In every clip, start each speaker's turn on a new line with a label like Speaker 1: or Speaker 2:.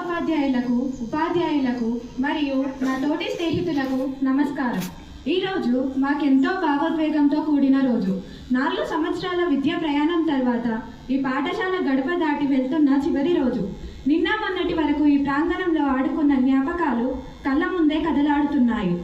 Speaker 1: ప్రధానోపాధ్యాయులకు, ఉపాధ్యాయులకు మరియు నా తోటి స్నేహితులకు నమస్కారం. ఈరోజు మాకెంతో భావోద్వేగంతో కూడిన రోజు. 4 సంవత్సరాల విద్యా ప్రయాణం తర్వాత ఈ పాఠశాల గడప దాటి వెళ్తున్న చివరి రోజు. నిన్న మొన్నటి వరకు ఈ ప్రాంగణంలో ఆడుకున్న జ్ఞాపకాలు కళ్ళ ముందే కదలాడుతున్నాయి.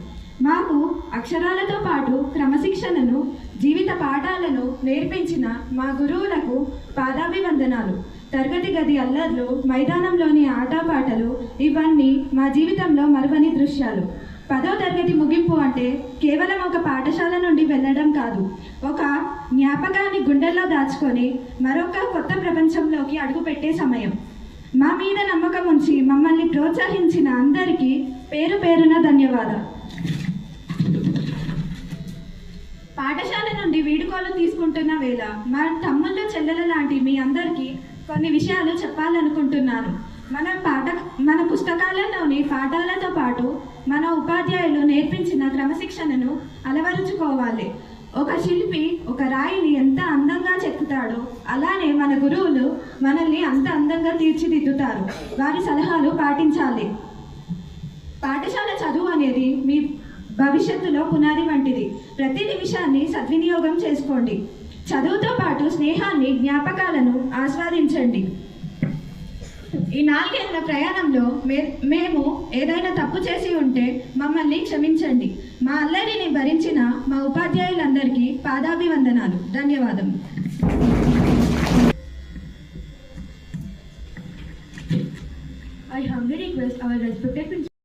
Speaker 1: మాకు అక్షరాలతో పాటు క్రమశిక్షణను, జీవిత పాఠాలను నేర్పించిన మా గురువులకు పాదాభివందనాలు. తరగతి గది అల్లర్లు, మైదానంలోని ఆటపాటలు ఇవన్నీ మా జీవితంలో మరువని దృశ్యాలు. 10వ తరగతి ముగింపు అంటే కేవలం ఒక పాఠశాల నుండి వెళ్ళడం కాదు, ఒక జ్ఞాపకాన్ని గుండెల్లో దాచుకొని మరొక కొత్త ప్రపంచంలోకి అడుగుపెట్టే సమయం. మా మీద నమ్మకం ఉంచి మమ్మల్ని ప్రోత్సహించిన అందరికీ పేరు పేరున ధన్యవాదాలు. పాఠశాల నుండి వీడుకోలు తీసుకుంటున్న వేళ మా తమ్ముళ్ళు చెల్లెల లాంటి మీ అందరికీ కొన్ని విషయాలు చెప్పాలనుకుంటున్నాను. మన పుస్తకాలలోని పాఠాలతో పాటు మన ఉపాధ్యాయులు నేర్పించిన క్రమశిక్షణను అలవరుచుకోవాలి. ఒక శిల్పి ఒక రాయిని ఎంత అందంగా చెక్కుతాడో అలానే మన గురువులు మనల్ని అంత అందంగా తీర్చిదిద్దుతారు. వారి సలహాలు పాటించాలి. పాఠశాల చదువు అనేది మీ భవిష్యత్తులో పునాది వంటిది. ప్రతి నిమిషాన్ని సద్వినియోగం చేసుకోండి. చదువుతో పాటు స్నేహాన్ని, జ్ఞాపకాలను ఆస్వాదించండి. ఈ 4 ఏళ్ల ప్రయాణంలో మేము ఏదైనా తప్పు చేసి ఉంటే మమ్మల్ని క్షమించండి. మా అల్లరిని భరించిన మా ఉపాధ్యాయులందరికీ పాదాభివందనాలు. ధన్యవాదం.
Speaker 2: I humbly request our respected